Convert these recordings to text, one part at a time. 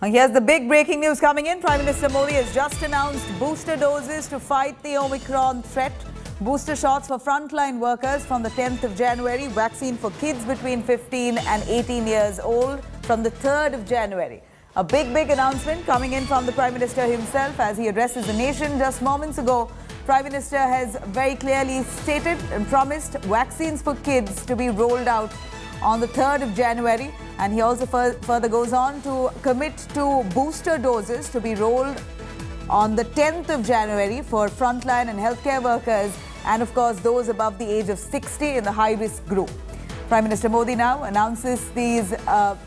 Here's the big breaking news coming in. Prime Minister Modi has just announced booster doses to fight the Omicron threat. Booster shots for frontline workers from the 10th of January. Vaccine for kids between 15 and 18 years old from the 3rd of January. A big announcement coming in from the Prime Minister himself as he addresses the nation just moments ago. Prime Minister has very clearly stated and promised vaccines for kids to be rolled out on the 3rd of January. And he also further goes on to commit to booster doses to be rolled on the 10th of January for frontline and healthcare workers and, of course, those above the age of 60 in the high-risk group. Prime Minister Modi now announces these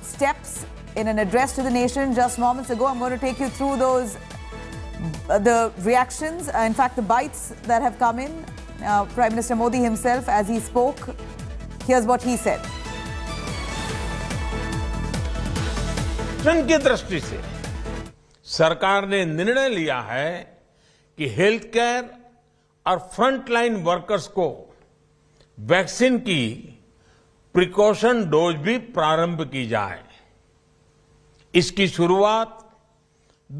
steps in an address to the nation just moments ago. I'm going to take you through those, the reactions, in fact, the bites that have come in. Prime Minister Modi himself, as he spoke, here's what he said. संरक्षण की दृष्टि से सरकार ने निर्णय लिया है कि हेल्थ केयर और फ्रंटलाइन वर्कर्स को वैक्सीन की प्रिकॉशन डोज भी प्रारंभ की जाए। इसकी शुरुआत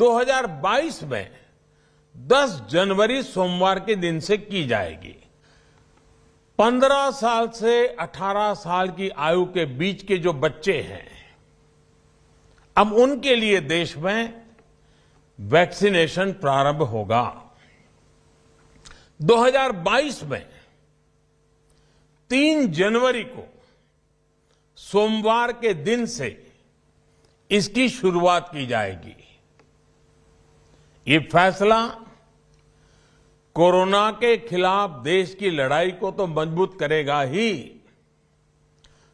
2022 में 10 जनवरी सोमवार के दिन से की जाएगी। 15 साल से 18 साल की आयु के बीच के जो बच्चे हैं, अब उनके लिए देश में वैक्सीनेशन प्रारंभ होगा। 2022 में 3 जनवरी को सोमवार के दिन से इसकी शुरुआत की जाएगी। ये फैसला कोरोना के खिलाफ देश की लड़ाई को तो मजबूत करेगा ही,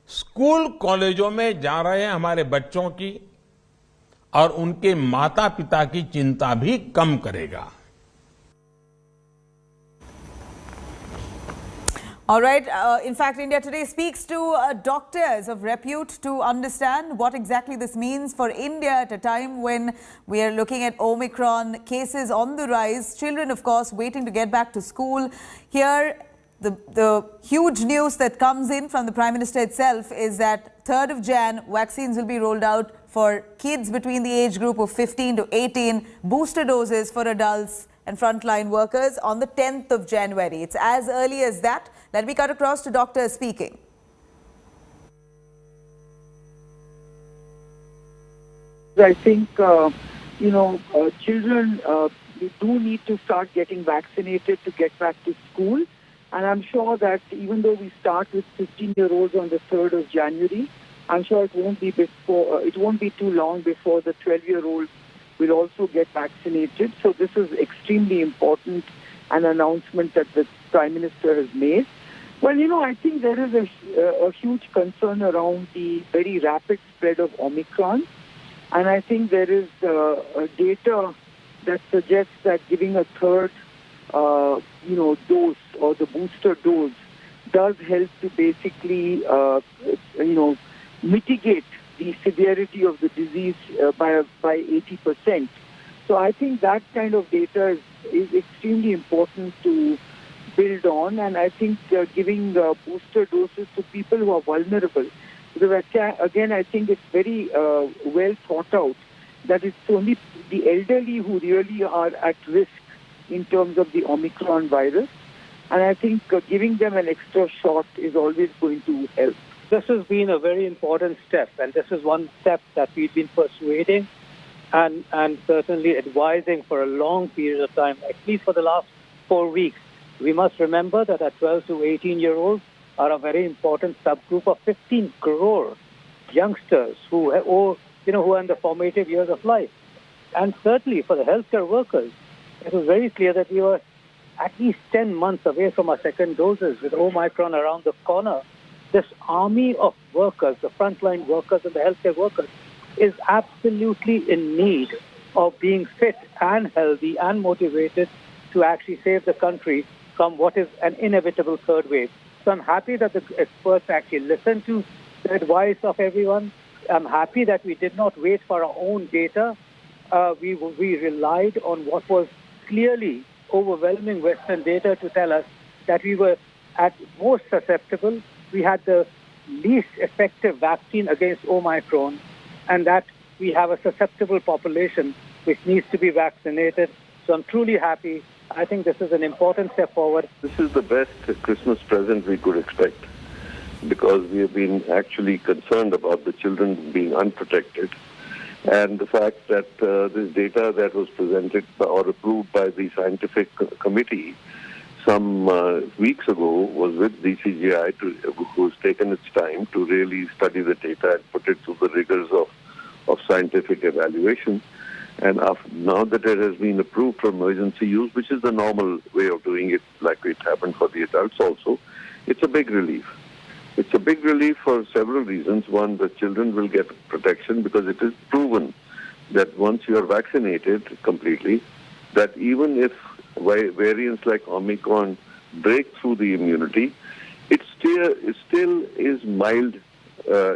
स्कूल कॉलेजों में जा रहे हमारे बच्चों की और उनके माता पिता की चिंता भी कम करेगा। All right. In fact, India Today speaks to doctors of repute to understand what exactly this means for India at a time when we are looking at Omicron cases on the rise. Children, of course, waiting to get back to school. Here, the huge news that comes in from the Prime Minister itself is that 3rd of Jan, vaccines will be rolled out for kids between the age group of 15 to 18, booster doses for adults and frontline workers on the 10th of January. It's as early as that. Let me cut across to doctors speaking. I think, children do need to start getting vaccinated to get back to school. And I'm sure that even though we start with 15-year-olds on the 3rd of January, I'm sure it won't be too long before the 12-year-olds will also get vaccinated. So this is extremely important, an announcement that the Prime Minister has made. Well, I think there is a huge concern around the very rapid spread of Omicron. And I think there is data that suggests that giving a third, dose or the booster dose does help to basically, mitigate the severity of the disease by 80%. So I think that kind of data is extremely important to build on, and I think giving booster doses to people who are vulnerable. Because again, I think it's very well thought out that it's only the elderly who really are at risk in terms of the Omicron virus. And I think giving them an extra shot is always going to help. This has been a very important step, and this is one step that we've been persuading and certainly advising for a long period of time, at least for the last 4 weeks. We must remember that our 12 to 18-year-olds are a very important subgroup of 15 crore youngsters who are in the formative years of life. And certainly for the healthcare workers, it was very clear that we were at least 10 months away from our second doses with Omicron around the corner. This army of workers, the frontline workers and the healthcare workers, is absolutely in need of being fit and healthy and motivated to actually save the country from what is an inevitable third wave. So I'm happy that the experts actually listened to the advice of everyone. I'm happy that we did not wait for our own data. We relied on what was clearly overwhelming Western data to tell us that we were at most susceptible. We had the least effective vaccine against Omicron, and that we have a susceptible population which needs to be vaccinated. So I'm truly happy. I think this is an important step forward. This is the best Christmas present we could expect, because we have been actually concerned about the children being unprotected. And the fact that this data that was presented or approved by the scientific committee some weeks ago was with DCGI, who's taken its time to really study the data and put it through the rigors of scientific evaluation. And now that it has been approved for emergency use, which is the normal way of doing it, like it happened for the adults also, it's a big relief. It's a big relief for several reasons. One, the children will get protection because it is proven that once you are vaccinated completely, that even if variants like Omicron break through the immunity, it still is mild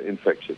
infection.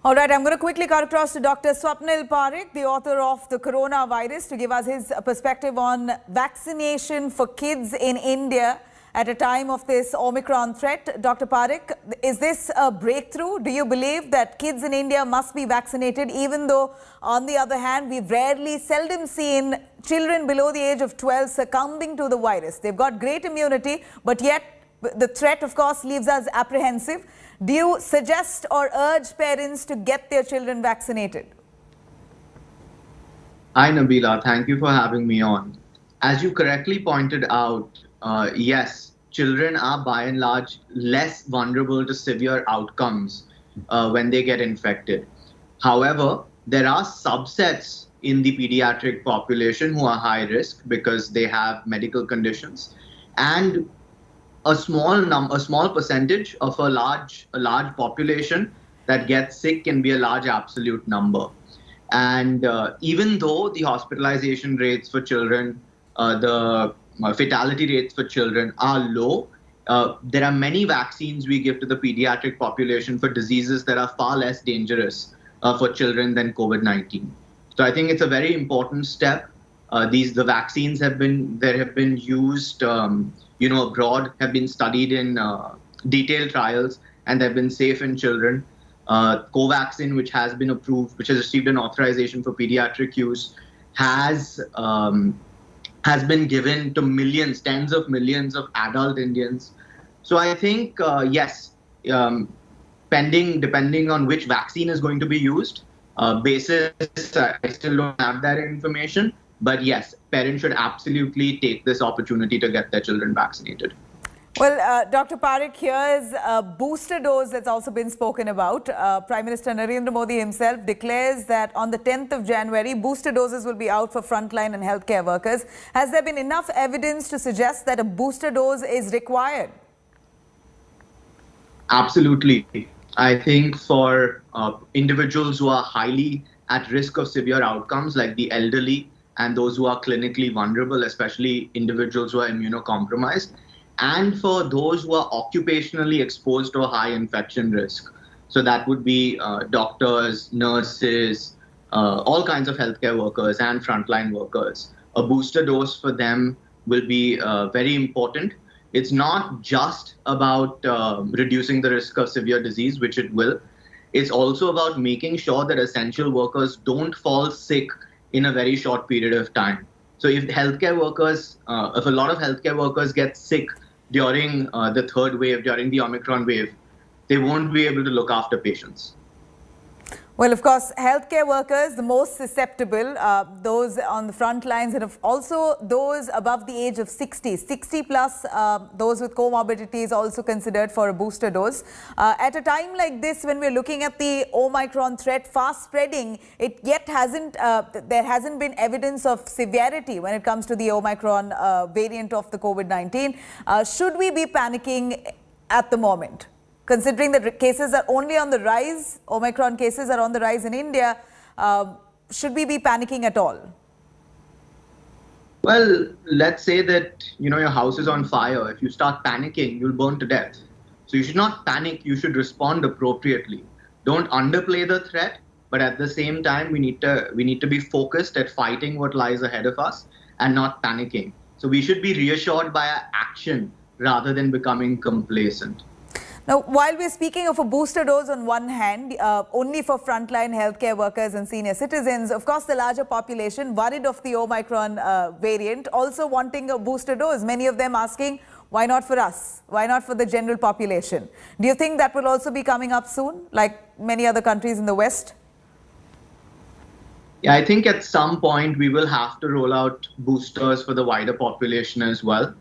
All right, I'm going to quickly cut across to Dr. Swapnil Parekh, the author of The Coronavirus, to give us his perspective on vaccination for kids in India at a time of this Omicron threat. Dr. Parekh, is this a breakthrough? Do you believe that kids in India must be vaccinated, even though, on the other hand, we've seldom seen children below the age of 12 succumbing to the virus? They've got great immunity, but yet the threat, of course, leaves us apprehensive. Do you suggest or urge parents to get their children vaccinated? Hi, Nabila. Thank you for having me on. As you correctly pointed out, yes, children are by and large less vulnerable to severe outcomes when they get infected. However, there are subsets in the pediatric population who are high risk because they have medical conditions, and a small percentage of a large population that gets sick can be a large absolute number. And even though the hospitalization rates for children, the fatality rates for children are low, there are many vaccines we give to the pediatric population for diseases that are far less dangerous for children than COVID-19. So I think it's a very important step. The vaccines have been used abroad, have been studied in detailed trials, and they've been safe in children. Covaxin, which has been approved, which has received an authorization for pediatric use, has been given to millions, tens of millions of adult Indians. So I think, yes, depending on which vaccine is going to be used, basis, I still don't have that information. But yes, parents should absolutely take this opportunity to get their children vaccinated. Well, Dr. Parekh, here's a booster dose that's also been spoken about. Prime Minister Narendra Modi himself declares that on the 10th of January, booster doses will be out for frontline and healthcare workers. Has there been enough evidence to suggest that a booster dose is required? Absolutely. I think for individuals who are highly at risk of severe outcomes, like the elderly and those who are clinically vulnerable, especially individuals who are immunocompromised, and for those who are occupationally exposed to a high infection risk. So that would be doctors, nurses, all kinds of healthcare workers and frontline workers. A booster dose for them will be very important. It's not just about reducing the risk of severe disease, which it will. It's also about making sure that essential workers don't fall sick in a very short period of time. So if healthcare workers, if a lot of healthcare workers get sick during the third wave, during the Omicron wave, they won't be able to look after patients. Well, of course, healthcare workers, the most susceptible, those on the front lines, and also those above the age of 60 plus, those with co-morbidities also considered for a booster dose. At a time like this, when we're looking at the Omicron threat fast spreading, there hasn't been evidence of severity when it comes to the Omicron variant of the COVID-19. Should we be panicking at the moment? Considering that cases are only on the rise, Omicron cases are on the rise in India, should we be panicking at all? Well, let's say that your house is on fire. If you start panicking, you'll burn to death. So you should not panic. You should respond appropriately. Don't underplay the threat, but at the same time, we need to be focused at fighting what lies ahead of us and not panicking. So we should be reassured by our action rather than becoming complacent. Now, while we're speaking of a booster dose on one hand, only for frontline healthcare workers and senior citizens, of course, the larger population worried of the Omicron variant, also wanting a booster dose. Many of them asking, why not for us? Why not for the general population? Do you think that will also be coming up soon, like many other countries in the West? Yeah, I think at some point we will have to roll out boosters for the wider population as well.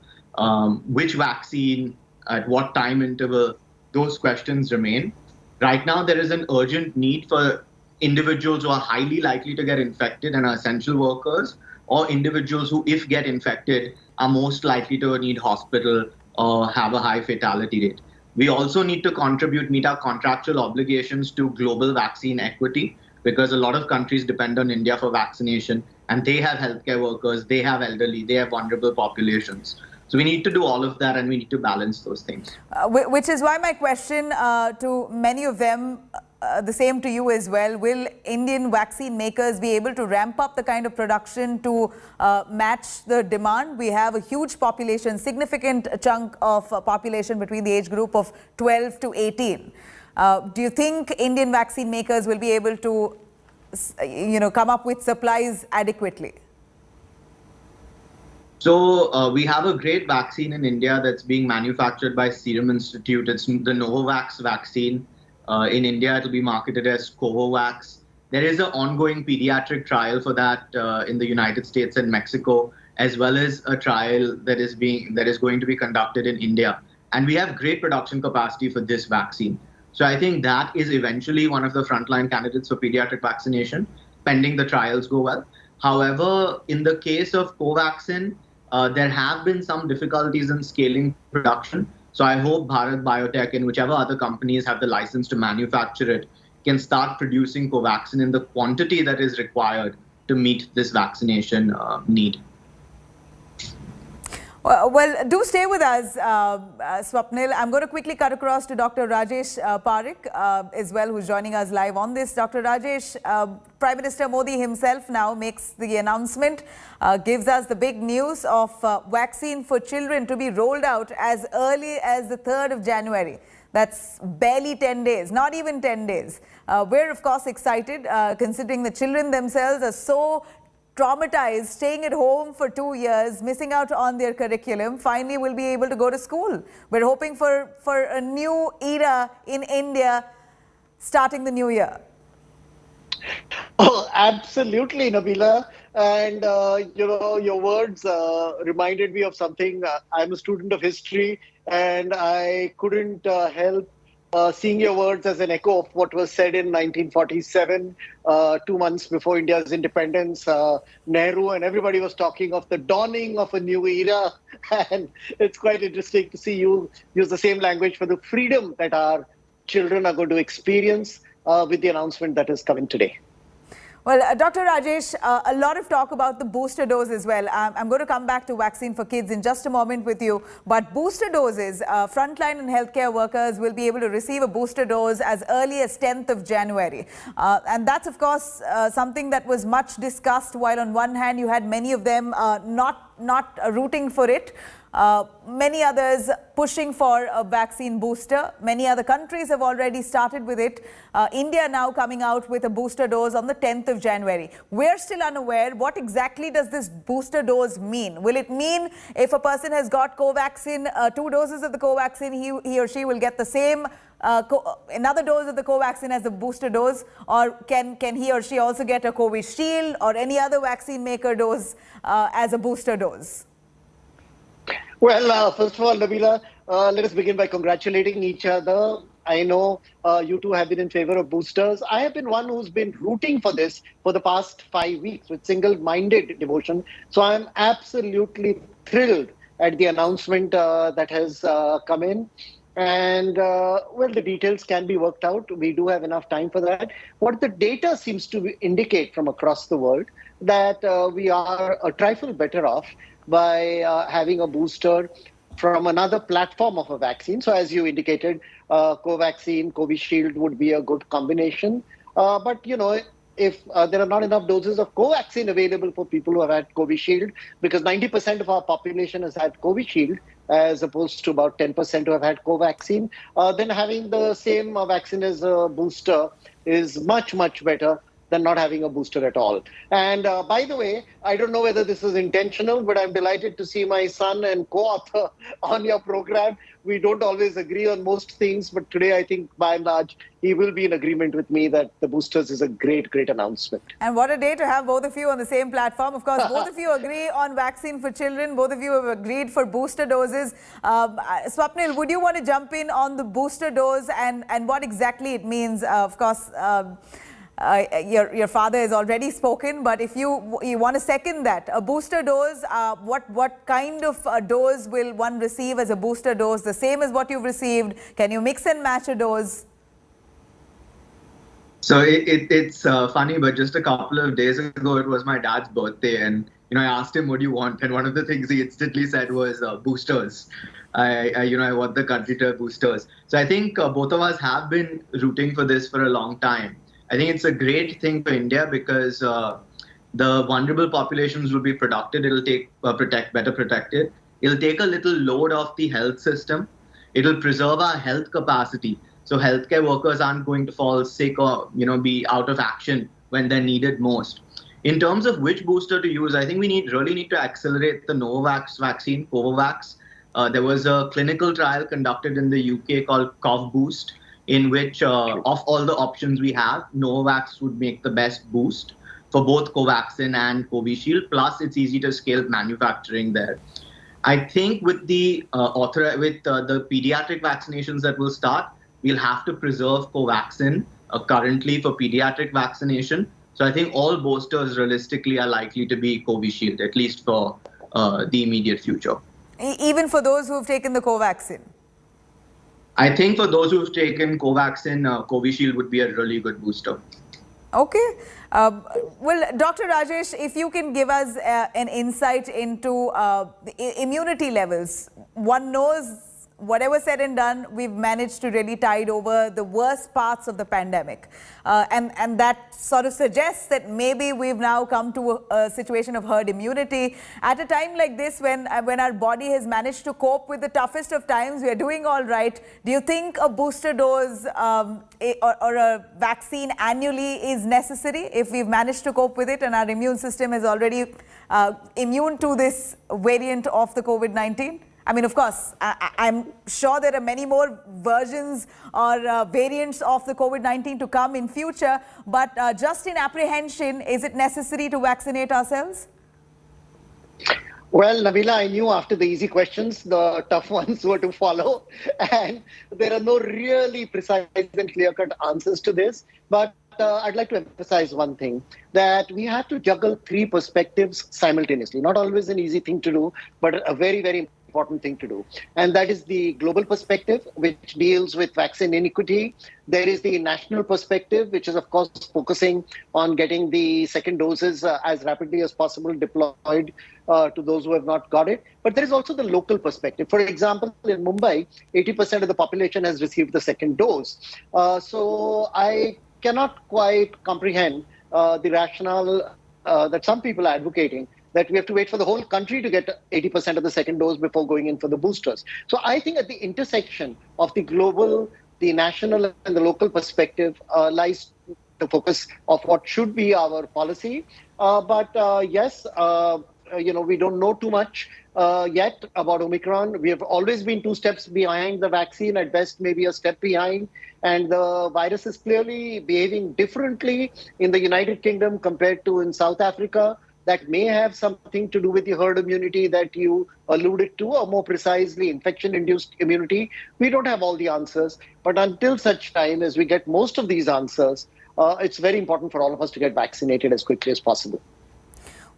Which vaccine, at what time interval, those questions remain. Right now, there is an urgent need for individuals who are highly likely to get infected and are essential workers, or individuals who, if get infected, are most likely to need hospital or have a high fatality rate. We also need to meet our contractual obligations to global vaccine equity, because a lot of countries depend on India for vaccination, and they have healthcare workers, they have elderly, they have vulnerable populations. So we need to do all of that, and we need to balance those things. Which is why my question to many of them, the same to you as well, will Indian vaccine makers be able to ramp up the kind of production to match the demand? We have a huge population, significant chunk of population between the age group of 12 to 18. Do you think Indian vaccine makers will be able to, come up with supplies adequately? So we have a great vaccine in India that's being manufactured by Serum Institute. It's the Novavax vaccine. In India, it will be marketed as Covaxin. There is an ongoing pediatric trial for that in the United States and Mexico, as well as a trial that is going to be conducted in India. And we have great production capacity for this vaccine. So I think that is eventually one of the frontline candidates for pediatric vaccination, pending the trials go well. However, in the case of Covaxin, there have been some difficulties in scaling production. So I hope Bharat Biotech and whichever other companies have the license to manufacture it can start producing Covaxin in the quantity that is required to meet this vaccination need. Well, do stay with us, Swapnil. I'm going to quickly cut across to Dr. Rajesh Parekh as well, who's joining us live on this. Dr. Rajesh, Prime Minister Modi himself now makes the announcement, gives us the big news of vaccine for children to be rolled out as early as the 3rd of January. That's barely 10 days, not even 10 days. We're, of course, excited, considering the children themselves are so traumatized, staying at home for 2 years, missing out on their curriculum. Finally, we'll be able to go to school. We're hoping for a new era in India starting the new year. Oh, absolutely, Nabila. And, your words reminded me of something. I'm a student of history, and I couldn't help seeing your words as an echo of what was said in 1947, 2 months before India's independence. Nehru and everybody was talking of the dawning of a new era. And it's quite interesting to see you use the same language for the freedom that our children are going to experience with the announcement that is coming today. Well, Dr. Rajesh, a lot of talk about the booster dose as well. I'm going to come back to vaccine for kids in just a moment with you. But booster doses, frontline and healthcare workers will be able to receive a booster dose as early as 10th of January. And that's, of course, something that was much discussed, while on one hand, you had many of them not rooting for it. Many others pushing for a vaccine booster. Many other countries have already started with it. India now coming out with a booster dose on the 10th of January. We're still unaware. What exactly does this booster dose mean? Will it mean if a person has got Covaxin, 2 doses of the Covaxin, he or she will get the same another dose of the Covaxin as a booster dose? Or can he or she also get a Covishield or any other vaccine maker dose as a booster dose? Well, first of all, Nabila, let us begin by congratulating each other. I know you two have been in favor of boosters. I have been one who's been rooting for this for the past 5 weeks with single-minded devotion. So I'm absolutely thrilled at the announcement that has come in. And, well, the details can be worked out. We do have enough time for that. What the data seems to indicate from across the world, that we are a trifle better off by having a booster from another platform of a vaccine. So as you indicated, Covaxin, Covishield would be a good combination. But, if there are not enough doses of Covaxin available for people who have had Covishield, because 90% of our population has had Covishield, as opposed to about 10% who have had Covaxin, then having the same vaccine as a booster is much, much better than not having a booster at all. And by the way, I don't know whether this is intentional, but I'm delighted to see my son and co-author on your program. We don't always agree on most things, but today I think by and large, he will be in agreement with me that the boosters is a great, great announcement. And what a day to have both of you on the same platform. Of course, both of you agree on vaccine for children. Both of you have agreed for booster doses. Swapnil, would you want to jump in on the booster dose and what exactly it means? Of course, your father has already spoken, but if you want to second that, a booster dose, what kind of a dose will one receive as a booster dose? The same as what you've received? Can you mix and match a dose? So it's funny, but just a couple of days ago, it was my dad's birthday, and I asked him, "What do you want?" And one of the things he instantly said was boosters. I want the country to have boosters. So I think both of us have been rooting for this for a long time. I think it's a great thing for India because the vulnerable populations will be protected. It'll take better protected. It'll take a little load off the health system. It'll preserve our health capacity. So healthcare workers aren't going to fall sick or be out of action when they're needed most. In terms of which booster to use, I think we really need to accelerate the Novavax vaccine, Covaxin. There was a clinical trial conducted in the UK called CovBoost, in which of all the options we have, Novavax would make the best boost for both Covaxin and Covishield. Plus, it's easy to scale manufacturing there. I think with the pediatric vaccinations that will start, we'll have to preserve Covaxin currently for pediatric vaccination. So I think all boosters realistically are likely to be Covishield, at least for the immediate future. Even for those who have taken the Covaxin? I think for those who've taken Covaxin, Covishield would be a really good booster. Okay. Well, Dr. Rajesh, if you can give us an insight into the immunity levels. One knows, whatever said and done, we've managed to really tide over the worst parts of the pandemic. And that sort of suggests that maybe we've now come to a situation of herd immunity. At a time like this, when our body has managed to cope with the toughest of times, we are doing all right. Do you think a booster dose or a vaccine annually is necessary if we've managed to cope with it and our immune system is already immune to this variant of the COVID-19? I mean, of course, I'm sure there are many more versions or variants of the COVID-19 to come in future, but just in apprehension, is it necessary to vaccinate ourselves? Well, Nabila, I knew after the easy questions, the tough ones were to follow. And there are no really precise and clear-cut answers to this. But I'd like to emphasize one thing, that we have to juggle three perspectives simultaneously. Not always an easy thing to do, but a very, very important thing to do. And that is the global perspective, which deals with vaccine inequity. There is the national perspective, which is, of course, focusing on getting the second doses as rapidly as possible deployed to those who have not got it. But there is also the local perspective. For example, in Mumbai, 80% of the population has received the second dose. So I cannot quite comprehend the rationale that some people are advocating, that we have to wait for the whole country to get 80% of the second dose before going in for the boosters. So I think at the intersection of the global, the national and the local perspective lies the focus of what should be our policy. Yes, we don't know too much yet about Omicron. We have always been 2 steps behind the vaccine, at best maybe a step behind. And the virus is clearly behaving differently in the United Kingdom compared to in South Africa. That may have something to do with the herd immunity that you alluded to, or more precisely, infection-induced immunity. We don't have all the answers. But until such time as we get most of these answers, it's very important for all of us to get vaccinated as quickly as possible.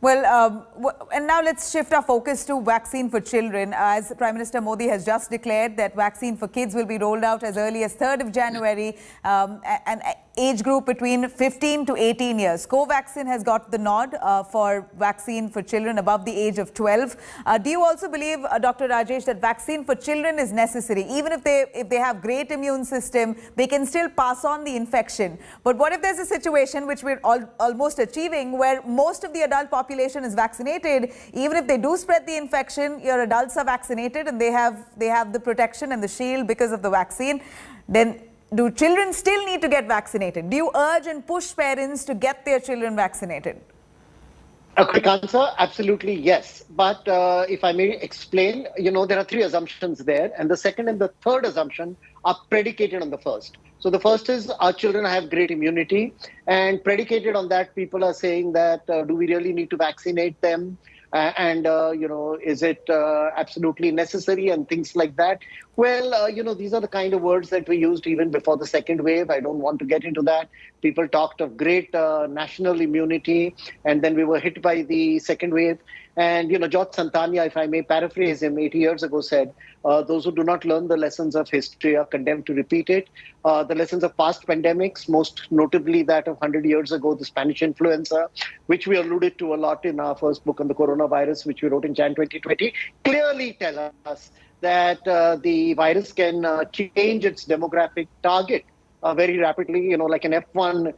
Well, and now let's shift our focus to vaccine for children. As Prime Minister Modi has just declared that vaccine for kids will be rolled out as early as 3rd of January. And age group between 15 to 18 years. Covaxin has got the nod for vaccine for children above the age of 12. Do you also believe, Dr. Rajesh, that vaccine for children is necessary? Even if they have great immune system, they can still pass on the infection. But what if there's a situation which we're almost achieving where most of the adult population is vaccinated? Even if they do spread the infection, your adults are vaccinated and they have the protection and the shield because of the vaccine. Then do children still need to get vaccinated? Do you urge and push parents to get their children vaccinated? A quick answer, absolutely yes. But if I may explain, there are three assumptions there. And the second and the third assumption are predicated on the first. So the first is our children have great immunity. And predicated on that, people are saying that do we really need to vaccinate them? Is it absolutely necessary and things like that? Well, these are the kind of words that we used even before the second wave. I don't want to get into that. People talked of great national immunity, and then we were hit by the second wave. And, George Santania, if I may paraphrase him, 80 years ago said, those who do not learn the lessons of history are condemned to repeat it. The lessons of past pandemics, most notably that of 100 years ago, the Spanish influenza, which we alluded to a lot in our first book on the coronavirus, which we wrote in Jan 2020, clearly tell us that the virus can change its demographic target very rapidly, like an F1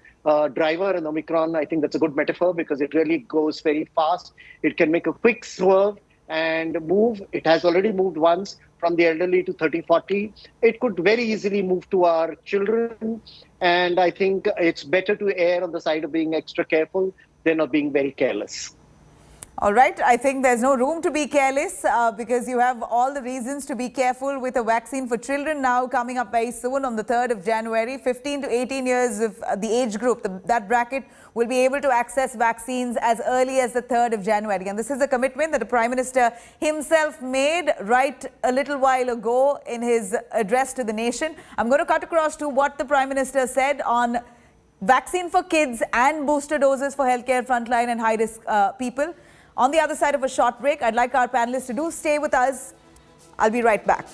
driver in Omicron. I think that's a good metaphor because it really goes very fast. It can make a quick swerve and move. It has already moved once from the elderly to 30, 40. It could very easily move to our children. And I think it's better to err on the side of being extra careful than of being very careless. All right. I think there's no room to be careless because you have all the reasons to be careful with a vaccine for children now coming up very soon on the 3rd of January. 15 to 18 years of the age group, that bracket will be able to access vaccines as early as the 3rd of January. And this is a commitment that the Prime Minister himself made right a little while ago in his address to the nation. I'm going to cut across to what the Prime Minister said on vaccine for kids and booster doses for healthcare, frontline and high-risk people. On the other side of a short break, I'd like our panelists to stay with us. I'll be right back.